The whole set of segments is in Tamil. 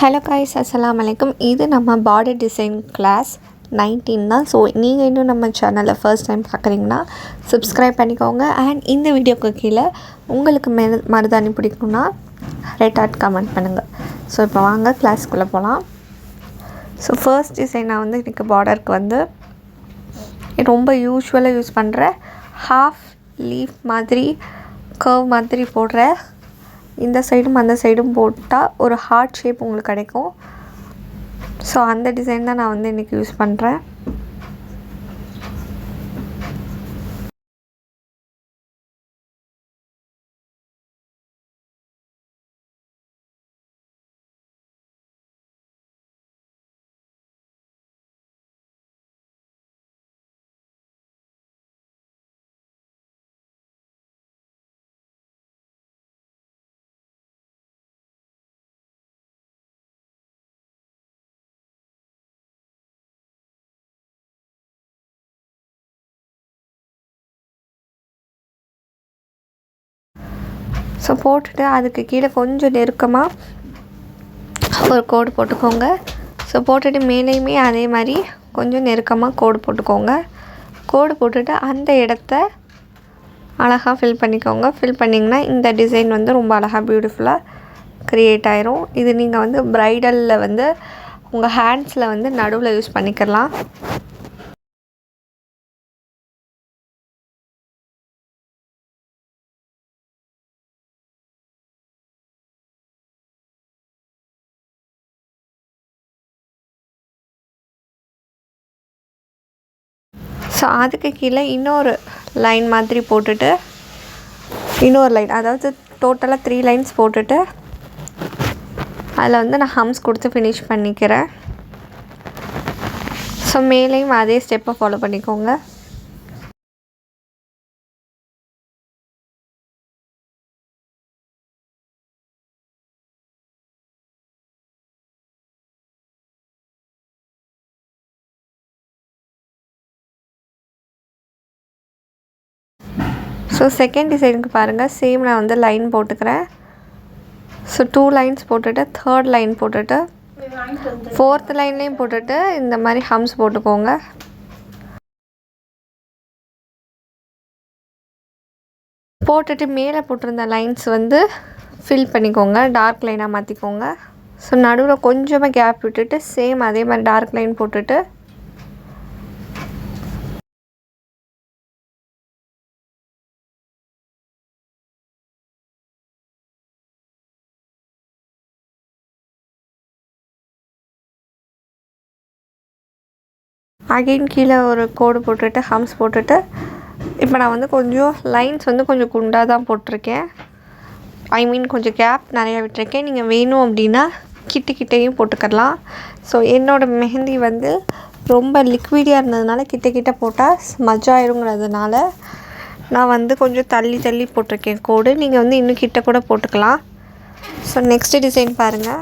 ஹலோ காய்ஸ், அஸ்ஸலாமு அலைக்கும். இது நம்ம பாடி டிசைன் கிளாஸ் 19 தான். ஸோ நீங்கள் இன்னும் நம்ம சேனலை ஃபர்ஸ்ட் டைம் பார்க்குறீங்கன்னா சப்ஸ்கிரைப் பண்ணிக்கோங்க. அண்ட் இந்த வீடியோக்கு கீழே உங்களுக்கு மருதாணி பிடிக்கும்னா ரெட் ஹார்ட் கமெண்ட் பண்ணுங்கள். ஸோ இப்போ வாங்க கிளாஸ்க்குள்ளே போகலாம். ஸோ ஃபர்ஸ்ட் டிசைன் நான் வந்து இன்றைக்கி பார்டருக்கு வந்து ரொம்ப யூஸ்வலாக யூஸ் பண்ணுற ஹாஃப் லீஃப் மாதிரி கர்வ் மாதிரி போடுற இந்த சைடும் அந்த சைடும் போட்டால் ஒரு ஹார்ட் ஷேப் உங்களுக்கு கிடைக்கும். ஸோ அந்த டிசைன் தான் நான் வந்து இன்றைக்கி யூஸ் பண்ணுறேன். ஸோ போட்டுட்டு அதுக்கு கீழே கொஞ்சம் நெருக்கமாக ஒரு கோடு போட்டுக்கோங்க. ஸோ போட்டுட்டு மேலேயுமே அதே மாதிரி கொஞ்சம் நெருக்கமாக கோடு போட்டுக்கோங்க. கோடு போட்டுட்டு அந்த இடத்த அழகாக ஃபில் பண்ணிக்கோங்க. ஃபில் பண்ணிங்கன்னா இந்த டிசைன் வந்து ரொம்ப அழகாக பியூட்டிஃபுல்லாக க்ரியேட் ஆயிரும். இது நீங்கள் வந்து ப்ரைடலில் வந்து உங்கள் ஹேண்ட்ஸில் வந்து நடுவில் யூஸ் பண்ணிக்கலாம். ஸோ அதுக்கு கீழே இன்னொரு லைன் மாதிரி போட்டுட்டு இன்னொரு லைன், அதாவது டோட்டலாக 3 லைன்ஸ் போட்டுட்டு அதில் வந்து நான் ஹம்ஸ் கொடுத்து ஃபினிஷ் பண்ணிக்கிறேன். ஸோ மேலேயும் அதே ஸ்டெப்பை ஃபாலோ பண்ணிக்கோங்க. ஸோ செகண்ட் டிசைனுக்கு பாருங்கள், சேம் நான் வந்து லைன் போட்டுக்கிறேன். ஸோ 2 லைன்ஸ் போட்டுட்டு தேர்ட் லைன் போட்டுட்டு ஃபோர்த் லைன்லேயும் போட்டுட்டு இந்த மாதிரி ஹம்ஸ் போட்டுக்கோங்க. போட்டுட்டு மேலே போட்டிருந்த லைன்ஸ் வந்து ஃபில் பண்ணிக்கோங்க, டார்க் லைனாக மாற்றிக்கோங்க. ஸோ நடுவில் கொஞ்சமாக கேப் விட்டுட்டு சேம் அதே மாதிரி டார்க் லைன் போட்டுட்டு அகைன் கீழே ஒரு கோடு போட்டுட்டு ஹம்ஸ் போட்டுட்டு இப்போ நான் வந்து கொஞ்சம் லைன்ஸ் வந்து கொஞ்சம் குண்டாக தான் போட்டிருக்கேன். கொஞ்சம் கேப் நிறையா விட்டுருக்கேன். நீங்கள் வேணும் அப்படின்னா கிட்டேயும் போட்டுக்கலாம். ஸோ என்னோடய மெஹந்தி வந்து ரொம்ப லிக்விடியாக இருந்ததுனால கிட்ட போட்டால் ஸ்மஜ் ஆயிருங்கிறதுனால நான் வந்து கொஞ்சம் தள்ளி போட்டிருக்கேன் கோடு. நீங்கள் வந்து இன்னும் கிட்ட கூட போட்டுக்கலாம். ஸோ நெக்ஸ்ட்டு டிசைன் பாருங்கள்.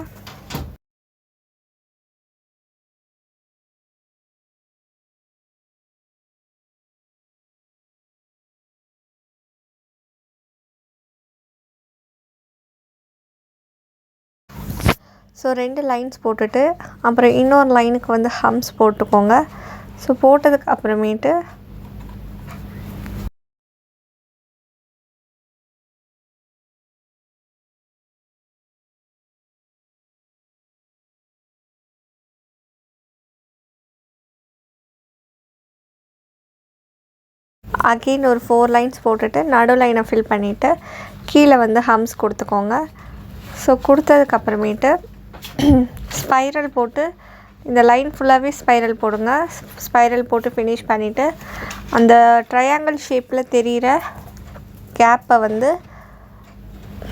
ஸோ 2 லைன்ஸ் போட்டுட்டு அப்புறம் இன்னொரு லைனுக்கு வந்து ஹம்ஸ் போட்டுக்கோங்க. ஸோ போட்டதுக்கு அப்புறமேட்டு அகெயின் ஒரு 4 லைன்ஸ் போட்டுட்டு நடு லைனை ஃபில் பண்ணிவிட்டு கீழே வந்து ஹம்ஸ் கொடுத்துக்கோங்க. ஸோ கொடுத்ததுக்கப்புறமேட்டு ஸ்பைரல் போட்டு இந்த லைன் ஃபுல்லாகவே ஸ்பைரல் போடுங்க. ஸ்பைரல் போட்டு ஃபினிஷ் பண்ணிவிட்டு அந்த ட்ரையாங்கிள் ஷேப்பில் தெரிகிற கேப்பை வந்து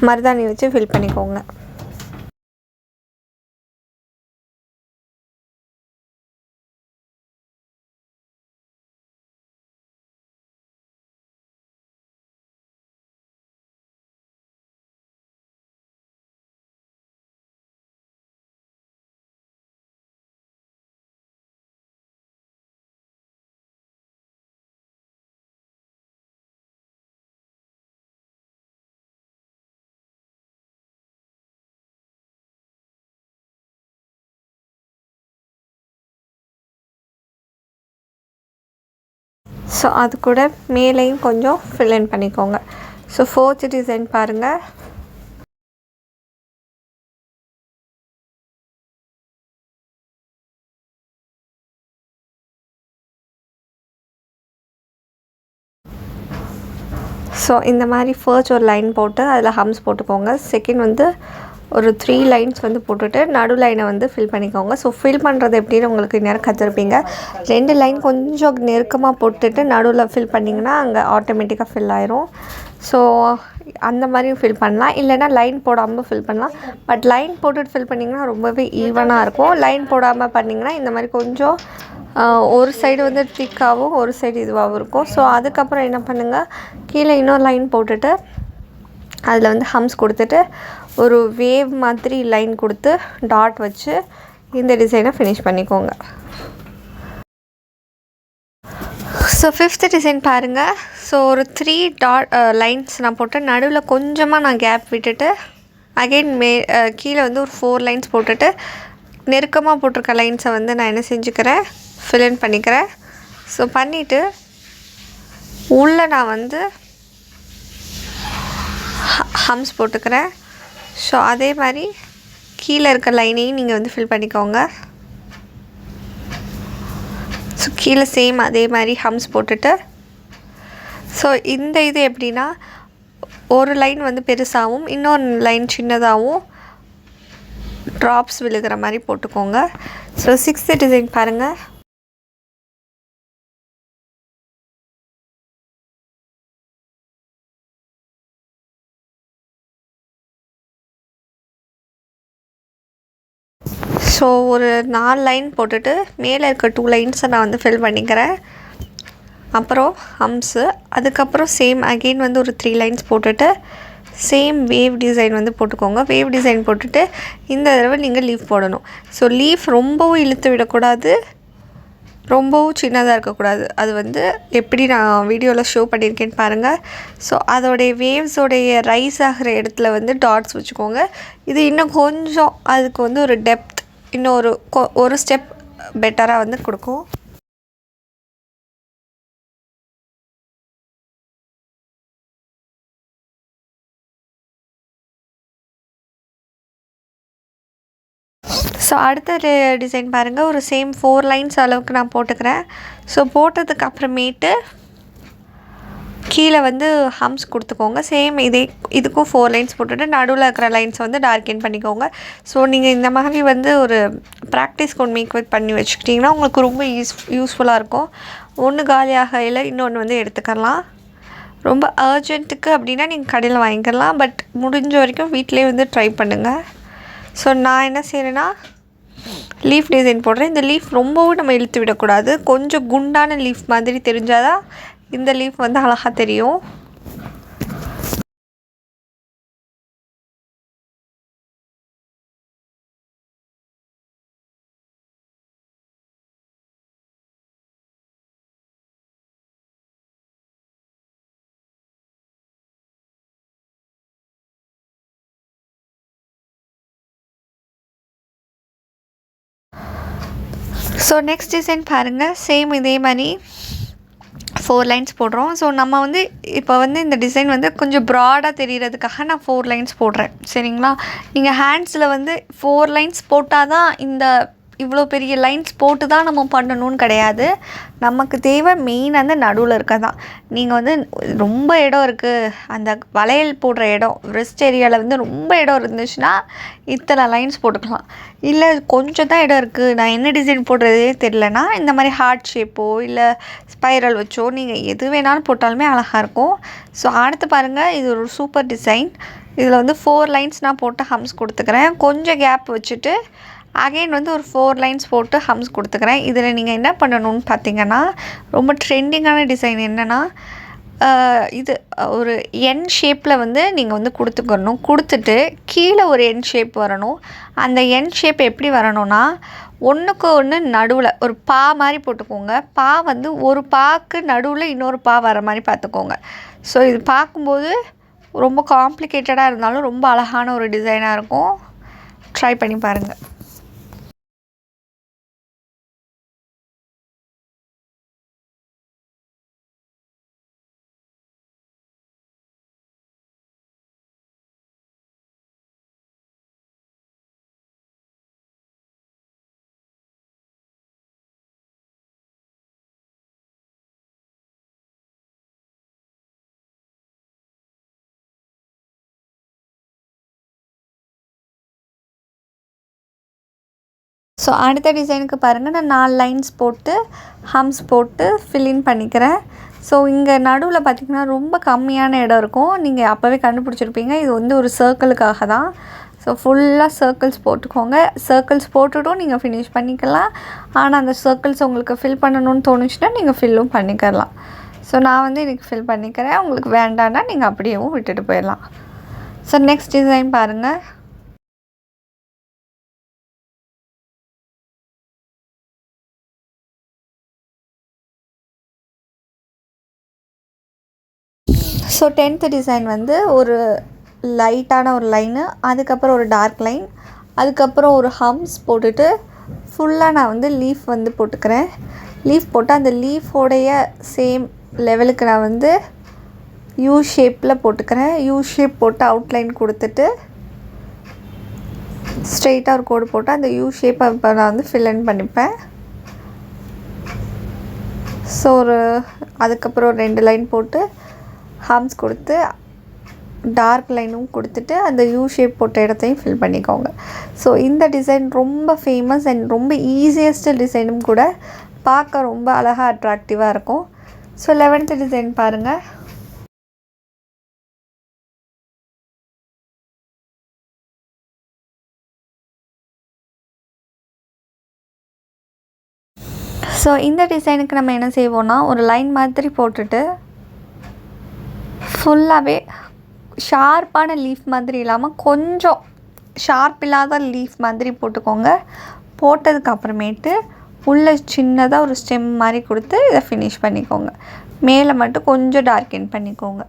மருதாணி வச்சு ஃபில் பண்ணிக்கோங்க. ஸோ அது கூட மேலேயும் கொஞ்சம் ஃபில் இன் பண்ணிக்கோங்க. ஸோ 4th டிசைன் பாருங்கள். ஸோ இந்த மாதிரி ஃபர்ஸ்ட் ஒரு லைன் போட்டு அதில் ஹம்ஸ் போட்டுக்கோங்க. செகண்ட் வந்து ஒரு 3 லைன்ஸ் வந்து போட்டுட்டு நடு லைனை வந்து ஃபில் பண்ணிக்கோங்க. ஸோ ஃபில் பண்ணுறது எப்படின்னு உங்களுக்கு நேரம் கற்றுருப்பீங்க. 2 லைன் கொஞ்சம் நெருக்கமாக போட்டுட்டு நடுவில் ஃபில் பண்ணிங்கன்னா அங்கே ஆட்டோமேட்டிக்காக ஃபில் ஆயிரும். ஸோ அந்த மாதிரியும் ஃபில் பண்ணலாம், இல்லைனா லைன் போடாமல் ஃபில் பண்ணலாம். பட் லைன் போட்டுட்டு ஃபில் பண்ணிங்கன்னா ரொம்பவே ஈவனாக இருக்கும். லைன் போடாமல் பண்ணிங்கன்னா இந்த மாதிரி கொஞ்சம் ஒரு சைடு வந்து திக்காகவும் ஒரு சைடு இதுவாகவும் இருக்கும். ஸோ அதுக்கப்புறம் என்ன பண்ணுங்கள், கீழே இன்னொரு லைன் போட்டுட்டு அதில் வந்து ஹம்ஸ் கொடுத்துட்டு ஒரு வேவ் மாதிரி லைன் கொடுத்து டாட் வச்சு இந்த டிசைனை ஃபினிஷ் பண்ணிக்கோங்க. ஸோ 5th டிசைன் பாருங்கள். ஸோ ஒரு 3 டாட் லைன்ஸ் நான் போட்டு நடுவில் கொஞ்சமாக நான் கேப் விட்டுட்டு அகெயின் கீழே வந்து ஒரு 4 லைன்ஸ் போட்டுட்டு நெருக்கமாக போட்டிருக்க லைன்ஸை வந்து நான் என்ன செஞ்சுக்கிறேன், ஃபில் இன் பண்ணிக்கிறேன். ஸோ பண்ணிவிட்டு உள்ளே நான் வந்து ஹம்ஸ் போட்டுக்கிறேன். ஸோ அதே மாதிரி கீழே இருக்க லைனையும் நீங்கள் வந்து ஃபில் பண்ணிக்கோங்க. ஸோ கீழே சேம் அதே மாதிரி ஹம்ஸ் போட்டுட்டு, ஸோ இந்த இது எப்படின்னா ஒரு லைன் வந்து பெருசாகவும் இன்னொரு லைன் சின்னதாகவும் ட்ராப்ஸ் விழுகிற மாதிரி போட்டுக்கோங்க. ஸோ 6th டிசைன் பாருங்கள். ஸோ ஒரு 4 லைன் போட்டுட்டு மேலே இருக்க 2 லைன்ஸை நான் வந்து ஃபில் பண்ணிக்கிறேன். அப்புறம் ஹம்ஸு, அதுக்கப்புறம் சேம் அகெயின் வந்து ஒரு 3 லைன்ஸ் போட்டுட்டு சேம் வேவ் டிசைன் வந்து போட்டுக்கோங்க. வேவ் டிசைன் போட்டுட்டு இந்த தடவை நீங்கள் லீஃப் போடணும். ஸோ லீஃப் ரொம்பவும் இழுத்து விடக்கூடாது, ரொம்பவும் சின்னதாக இருக்கக்கூடாது. அது வந்து எப்படி நான் வீடியோவில் ஷோ பண்ணியிருக்கேன்னு பாருங்கள். ஸோ அதோடைய வேவ்ஸோடைய ரைஸ் ஆகிற இடத்துல வந்து டாட்ஸ் வச்சுக்கோங்க. இது இன்னும் கொஞ்சம் அதுக்கு வந்து ஒரு டெப்த் இன்னும் ஒரு ஸ்டெப் பெட்டராக வந்து கொடுக்கும். ஸோ அடுத்த டிசைன் பாருங்கள். ஒரு சேம் 4 லைன்ஸ் அளவுக்கு நான் போட்டுக்கிறேன். ஸோ போட்டதுக்கு அப்புறமேட்டு கீழே வந்து ஹம்ஸ் கொடுத்துக்கோங்க. சேம் இதுக்கும் 4 லைன்ஸ் போட்டுட்டு நடுவில் இருக்கிற லைன்ஸ் வந்து டார்க்கென் பண்ணிக்கோங்க. ஸோ நீங்கள் இந்த மாதிரி வந்து ஒரு ப்ராக்டிஸ் கோட் மேக் பண்ணி வச்சுக்கிட்டிங்கன்னா உங்களுக்கு ரொம்ப யூஸ்ஃபுல்லாக இருக்கும். ஒன்று காலியாக இல்லை இன்னொன்று வந்து எடுத்துக்கலாம். ரொம்ப அர்ஜென்ட்டுக்கு அப்படின்னா நீங்கள் கடையில் வாங்கிக்கலாம். பட் முடிஞ்ச வரைக்கும் வீட்டிலே வந்து ட்ரை பண்ணுங்கள். ஸோ நான் என்ன செய்கிறேன்னா லீஃப் டிசைன் போடுறேன். இந்த லீஃப் ரொம்பவும் நம்ம இழுத்து விடக்கூடாது, கொஞ்சம் குண்டான லீஃப் மாதிரி தெரிஞ்சாதான் இந்த லீஃப் வந்து அழகாக தெரியும். ஸோ நெக்ஸ்ட் டிசைன் பாருங்கள். சேம் இதே மாதிரி 4 லைன்ஸ் போடுறோம். ஸோ நம்ம வந்து இப்போ வந்து இந்த டிசைன் வந்து கொஞ்சம் ப்ராடாக தெரிகிறதுக்காக நான் 4 லைன்ஸ் போடுறேன், சரிங்களா? நீங்கள் ஹேண்ட்ஸில் வந்து 4 லைன்ஸ் போட்டால் தான் இந்த இவ்வளோ பெரிய லைன்ஸ் போட்டு தான் நம்ம பண்ணணும்னு கிடையாது. நமக்கு தேவை மெயின் அந்த நடுவில் இருக்க தான். நீங்கள் வந்து ரொம்ப இடம் இருக்குது, அந்த வளையல் போடுற இடம் ரிஸ்ட் ஏரியாவில் வந்து ரொம்ப இடம் இருந்துச்சுன்னா இத்தனை லைன்ஸ் போட்டுக்கலாம். இல்லை கொஞ்சம் தான் இடம் இருக்குது, நான் என்ன டிசைன் போடுறதே தெரிலனா இந்த மாதிரி ஹார்ட் ஷேப்போ இல்லை ஸ்பைரல் வச்சோ நீங்கள் எது வேணாலும் போட்டாலுமே அழகாக இருக்கும். ஸோ அடுத்து பாருங்கள், இது ஒரு சூப்பர் டிசைன். இதில் வந்து 4 லைன்ஸ் நான் போட்டு ஹம்ஸ் கொடுத்துக்கிறேன். கொஞ்சம் கேப் வச்சுட்டு அகெயின் வந்து ஒரு 4 லைன்ஸ் போட்டு ஹம்ஸ் கொடுத்துக்கிறேன். இதில் நீங்கள் என்ன பண்ணணும்னு பார்த்தீங்கன்னா, ரொம்ப ட்ரெண்டிங்கான டிசைன் என்னென்னா, இது ஒரு என் ஷேப்பில் வந்து நீங்கள் வந்து கொடுத்துக்கணும். கொடுத்துட்டு கீழே ஒரு என் ஷேப் வரணும். அந்த என் ஷேப் எப்படி வரணும்னா, ஒன்றுக்கு ஒன்று நடுவில் ஒரு பா மாதிரி போட்டுக்கோங்க. பா வந்து ஒரு பாக்கு நடுவில் இன்னொரு பா வர மாதிரி பார்த்துக்கோங்க. ஸோ இது பார்க்கும்போது ரொம்ப காம்ப்ளிகேட்டடாக இருந்தாலும் ரொம்ப அழகான ஒரு டிசைனாக இருக்கும். ட்ரை பண்ணி பாருங்கள். ஸோ அடுத்த டிசைனுக்கு பாருங்கள், நான் 4 லைன்ஸ் போட்டு ஹம்ஸ் போட்டு ஃபில்லின் பண்ணிக்கிறேன். ஸோ இங்கே நடுவில் பார்த்திங்கன்னா ரொம்ப கம்மியான இடம் இருக்கும். நீங்கள் அப்போவே கண்டுபிடிச்சிருப்பீங்க, இது வந்து ஒரு சர்க்கிளுக்காக தான். ஸோ ஃபுல்லாக சர்க்கிள்ஸ் போட்டுக்கோங்க. சர்க்கிள்ஸ் போட்டுட்டும் நீங்கள் ஃபினிஷ் பண்ணிக்கலாம். ஆனால் அந்த சர்க்கிள்ஸ் உங்களுக்கு ஃபில் பண்ணணும்னு தோணுச்சுன்னா நீங்கள் ஃபில்லும் பண்ணிக்கலாம். ஸோ நான் வந்து இன்றைக்கி ஃபில் பண்ணிக்கிறேன். உங்களுக்கு வேண்டான்னா நீங்கள் அப்படியேவும் விட்டுட்டு போயிடலாம். ஸோ நெக்ஸ்ட் டிசைன் பாருங்கள். ஸோ 10th டிசைன் வந்து ஒரு லைட்டான ஒரு லைனு, அதுக்கப்புறம் ஒரு டார்க் லைன், அதுக்கப்புறம் ஒரு ஹம்ஸ் போட்டுட்டு ஃபுல்லாக நான் வந்து லீஃப் வந்து போட்டுக்கிறேன். லீஃப் போட்டு அந்த லீஃபோடைய சேம் லெவலுக்கு நான் வந்து யூ ஷேப்பில் போட்டுக்கிறேன். யூ ஷேப் போட்டு அவுட்லைன் கொடுத்துட்டு ஸ்ட்ரெயிட்டாக ஒரு கோடு போட்டு அந்த யூ ஷேப்பை இப்போ நான் வந்து ஃபில் பண்ணிப்பேன். ஸோ அதுக்கப்புறம் 2 லைன் போட்டு ஹம்ஸ் கொடுத்து டார்க் லைனும் கொடுத்துட்டு அந்த யூ ஷேப் போட்ட இடத்தையும் ஃபில் பண்ணிக்கோங்க. ஸோ இந்த டிசைன் ரொம்ப ஃபேமஸ் அண்ட் ரொம்ப ஈஸியஸ்ட் டிசைனும் கூட, பார்க்க ரொம்ப அழகாக அட்ராக்டிவாக இருக்கும். ஸோ 11th டிசைன் பாருங்கள். ஸோ இந்த டிசைனுக்கு நம்ம என்ன செய்வோன்னா, ஒரு லைன் மாதிரி போட்டுட்டு ஃபுல்லாகவே ஷார்ப்பான லீஃப் மாதிரி இல்லாமல் கொஞ்சம் ஷார்ப் இல்லாத லீஃப் மாதிரி போட்டுக்கோங்க. போட்டதுக்கப்புறமேட்டு உள்ளே சின்னதாக ஒரு ஸ்டெம் மாதிரி கொடுத்து இதை ஃபினிஷ் பண்ணிக்கோங்க. மேலே மட்டும் கொஞ்சம் டார்க்கன் பண்ணிக்கோங்க.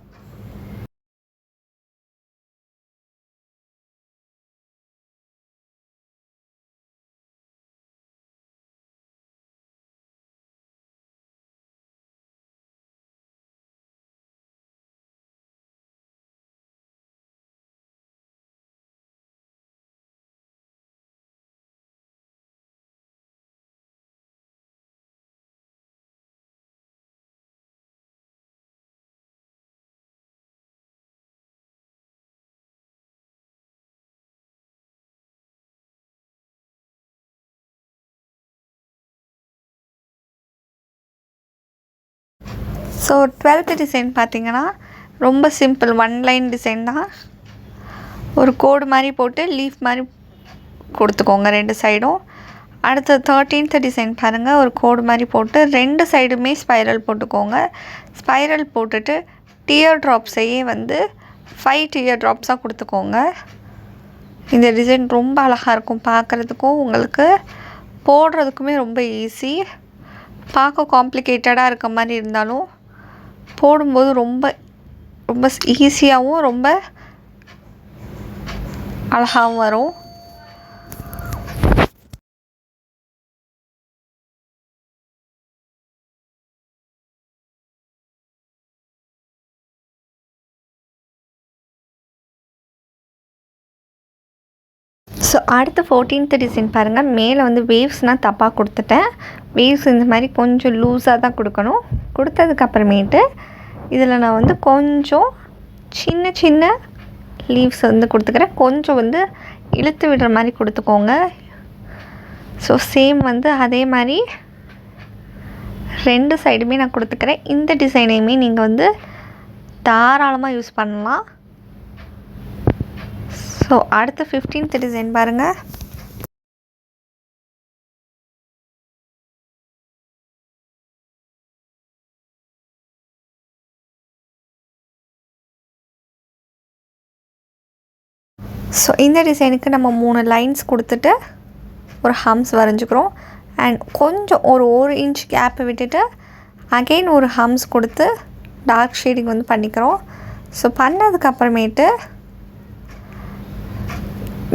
ஸோ 12th டிசைன் பார்த்திங்கன்னா ரொம்ப சிம்பிள், 1 லைன் டிசைன் தான். ஒரு கோடு மாதிரி போட்டு லீஃப் மாதிரி கொடுத்துக்கோங்க 2 சைடும். அடுத்து 13th டிசைன் பாருங்கள், ஒரு கோடு மாதிரி போட்டு 2 சைடுமே ஸ்பைரல் போட்டுக்கோங்க. ஸ்பைரல் போட்டுட்டு டியர் ட்ராப்ஸையே வந்து 5 டியர் ட்ராப்ஸாக கொடுத்துக்கோங்க. இந்த டிசைன் ரொம்ப அழகாக இருக்கும் பார்க்குறதுக்கும், உங்களுக்கு போடுறதுக்குமே ரொம்ப ஈஸி. பார்க்க காம்ப்ளிகேட்டடாக இருக்க மாதிரி இருந்தாலும் போடும்போது ரொம்ப ரொம்ப ஈஸியாகவும் ரொம்ப அழகாகவும் வரும். ஸோ அடுத்து 14th டிசைன் பாருங்கள். மேலே வந்து வேவ்ஸ்னால் தப்பாக கொடுத்துட்டேன். வேவ்ஸ் இந்த மாதிரி கொஞ்சம் லூஸாக தான் கொடுக்கணும். கொடுத்ததுக்கப்புறமேட்டு இதில் நான் வந்து கொஞ்சம் சின்ன சின்ன லீவ்ஸ் வந்து கொடுத்துக்கிறேன். கொஞ்சம் வந்து இழுத்து விடுற மாதிரி கொடுத்துக்கோங்க. ஸோ சேம் வந்து அதே மாதிரி 2 சைடுமே நான் கொடுத்துக்கிறேன். இந்த டிசைனையுமே நீங்கள் வந்து தாராளமாக யூஸ் பண்ணலாம். ஸோ அடுத்த 15th டிசைன் பாருங்கள். ஸோ இந்த டிசைனுக்கு நம்ம 3 லைன்ஸ் கொடுத்துட்டு ஒரு ஹம்ஸ் வரைஞ்சிக்கிறோம். அண்ட் கொஞ்சம் ஒரு 1 இன்ச் கேப்பை விட்டுட்டு அகெயின் ஒரு ஹம்ஸ் கொடுத்து டார்க் ஷேடிங் வந்து பண்ணிக்கிறோம். ஸோ பண்ணதுக்கப்புறமேட்டு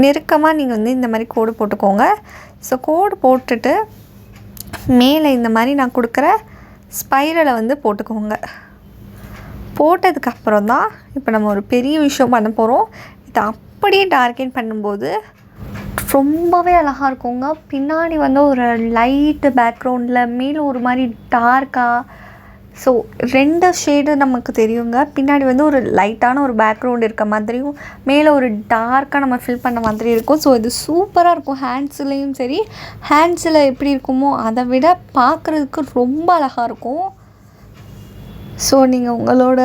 நெருக்கமாக நீங்கள் வந்து இந்த மாதிரி கோடு போட்டுக்கோங்க. ஸோ கோடு போட்டுட்டு மேலே இந்த மாதிரி நான் கொடுக்குற ஸ்பைரலை வந்து போட்டுக்கோங்க. போட்டதுக்கப்புறம் தான் இப்போ நம்ம ஒரு பெரிய விஷயம் பண்ண போகிறோம். இதை அப்படியே டார்க்கன் பண்ணும்போது ரொம்பவே அழகாக இருக்குங்க. பின்னாடி வந்து ஒரு லைட்டு பேக்ரவுண்டில் மேலே ஒரு மாதிரி டார்க்காக ஸோ 2 ஷேடு நமக்கு தெரியுங்க. பின்னாடி வந்து ஒரு லைட்டான ஒரு பேக்ரவுண்ட் இருக்க மாதிரியும், மேலே ஒரு டார்க்காக நம்ம ஃபில் பண்ண மாதிரி இருக்கும். ஸோ இது சூப்பராக இருக்கும். ஹேண்ட்ஸ்லேயும் சரி, ஹேண்ட்ஸில் எப்படி இருக்குமோ அதை விட பார்க்குறதுக்கு ரொம்ப அழகாக இருக்கும். ஸோ நீங்கள் உங்களோட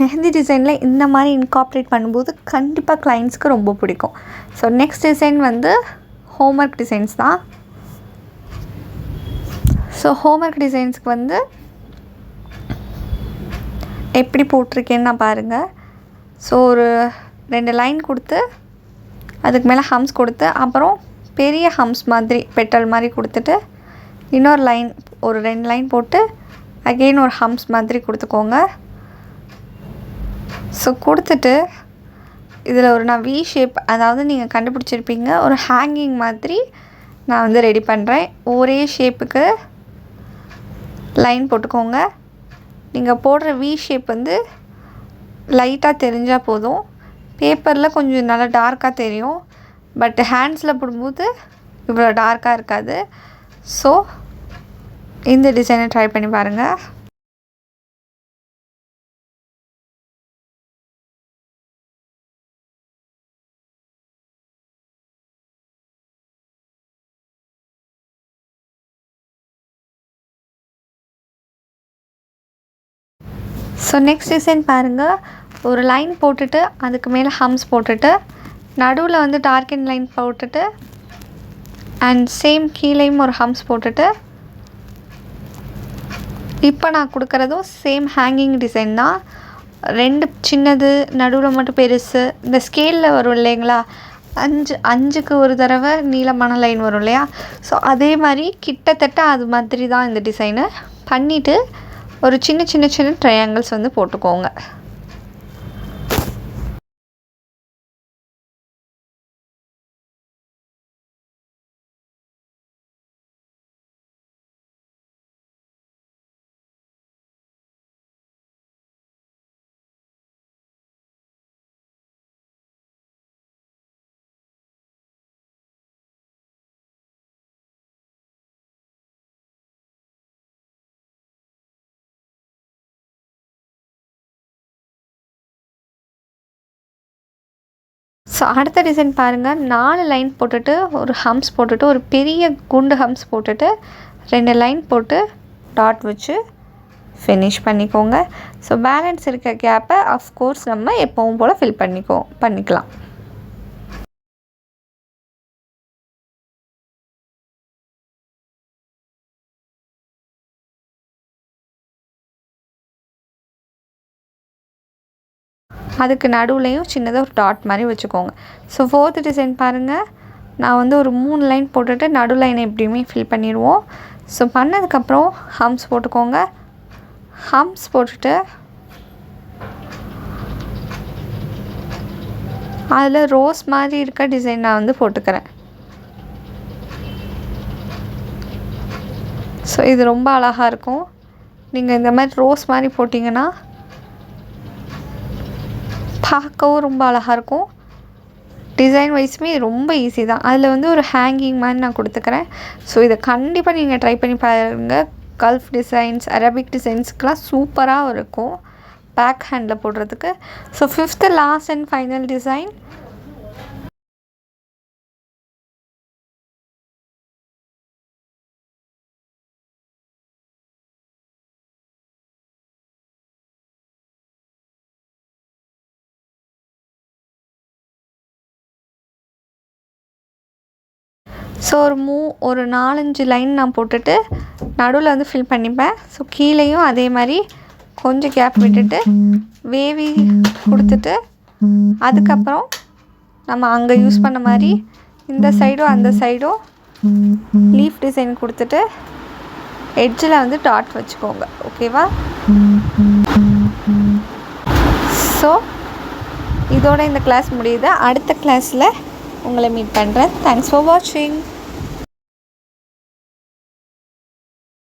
மெஹந்தி டிசைனில் இந்த மாதிரி இன்கார்ப்ரேட் பண்ணும்போது கண்டிப்பாக கிளைண்ட்ஸ்க்கு ரொம்ப பிடிக்கும். ஸோ நெக்ஸ்ட் டிசைன் வந்து ஹோம்ஒர்க் டிசைன்ஸ் தான். ஸோ ஹோம்ஒர்க் டிசைன்ஸ்க்கு வந்து எப்படி போட்டிருக்கேன்னு நான் பாருங்கள். ஸோ ஒரு 2 லைன் கொடுத்து அதுக்கு மேலே ஹம்ஸ் கொடுத்து, அப்புறம் பெரிய ஹம்ஸ் மாதிரி பெட்டல் மாதிரி கொடுத்துட்டு, இன்னொரு லைன் ஒரு 2 லைன் போட்டு அகெயின் ஒரு ஹம்ஸ் மாதிரி கொடுத்துக்கோங்க. ஸோ கொடுத்துட்டு இதில் ஒரு நான் வி ஷேப், அதாவது நீங்கள் கண்டுபிடிச்சிருப்பீங்க, ஒரு ஹேங்கிங் மாதிரி நான் வந்து ரெடி பண்ணுறேன். ஒரே ஷேப்புக்கு லைன் போட்டுக்கோங்க. நீங்கள் போடுற வி ஷேப் வந்து லைட்டாக தெரிஞ்சால் போதும். பேப்பரில் கொஞ்சம் நல்லா டார்க்காக தெரியும், பட் ஹேண்ட்ஸில் போடும்போது இவ்வளோ டார்க்காக இருக்காது. ஸோ இந்த டிசைனை ட்ரை பண்ணி பாருங்கள். ஸோ நெக்ஸ்ட் டிசைன் பாருங்கள். ஒரு லைன் போட்டுட்டு அதுக்கு மேலே ஹம்ஸ் போட்டுட்டு, நடுவில் வந்து டார்க் அண்ட் லைன் போட்டுட்டு, அண்ட் சேம் கீழேயும் ஒரு ஹம்ஸ் போட்டுட்டு, இப்போ நான் கொடுக்குறதும் சேம் ஹேங்கிங் டிசைன் தான். 2 சின்னது, நடுவில் மட்டும் பெருசு. இந்த ஸ்கேலில் வரும் இல்லைங்களா, 5க்கு ஒரு தடவை நீளமான லைன் வரும் இல்லையா, ஸோ அதே மாதிரி கிட்டத்தட்ட அது மாதிரி தான் இந்த டிசைனு பண்ணிவிட்டு ஒரு சின்ன சின்ன சின்ன ட்ரையாங்கிள்ஸ் வந்து போட்டுக்கோங்க. ஸோ அடுத்த டிசைன் பாருங்கள். 4 லைன் போட்டுட்டு ஒரு ஹம்ஸ் போட்டுட்டு, ஒரு பெரிய குண்டு ஹம்ஸ் போட்டுட்டு 2 லைன் போட்டு டாட் வச்சு ஃபினிஷ் பண்ணிக்கோங்க. ஸோ பேலன்ஸ் இருக்க கேப்பை அஃப்கோர்ஸ் நம்ம எப்பவும் போல் ஃபில் பண்ணிக்கலாம். அதுக்கு நடுவுலையும் சின்னதாக ஒரு டாட் மாதிரி வச்சுக்கோங்க. ஸோ 4th டிசைன் பாருங்கள். நான் வந்து ஒரு 3 லைன் போட்டுட்டு நடு லைனை எப்படியுமே ஃபில் பண்ணிடுவோம். ஸோ பண்ணதுக்கப்புறம் ஹம்ஸ் போட்டுக்கோங்க. ஹம்ஸ் போட்டுட்டு அதில் ரோஸ் மாதிரி இருக்க டிசைன் நான் வந்து போட்டுக்கிறேன். ஸோ இது ரொம்ப அழகாக இருக்கும். நீங்கள் இந்த மாதிரி ரோஸ் மாதிரி போட்டிங்கன்னா பார்க்கவும் ரொம்ப அழகாக இருக்கும். டிசைன் வைஸுமே ரொம்ப ஈஸி தான். அதில் வந்து ஒரு ஹேங்கிங் மாதிரி நான் கொடுத்துக்கிறேன். ஸோ இதை கண்டிப்பாக நீங்கள் ட்ரை பண்ணி பாருங்கள். கல்ஃப் டிசைன்ஸ், அரபிக் டிசைன்ஸ்க்கெலாம் சூப்பராக இருக்கும் பேக் ஹேண்டில் போடுறதுக்கு. So 5th last and final design. So ஒரு 4-5 லைன் நான் போட்டுட்டு நடுவில் வந்து ஃபில் பண்ணிப்பேன். ஸோ கீழேயும் அதே மாதிரி கொஞ்சம் கேப் விட்டுட்டு வேவி கொடுத்துட்டு, அதுக்கப்புறம் நம்ம அங்கே யூஸ் பண்ண மாதிரி இந்த சைடும் அந்த சைடும் லீஃப் டிசைன் கொடுத்துட்டு எட்ஜில் வந்து டாட் வச்சுக்கோங்க. ஓகேவா? ஸோ இதோட இந்த கிளாஸ் முடியுது. அடுத்த கிளாஸில் உங்களை மீட் பண்ணுறேன். தேங்க்ஸ் ஃபார் வாட்சிங்.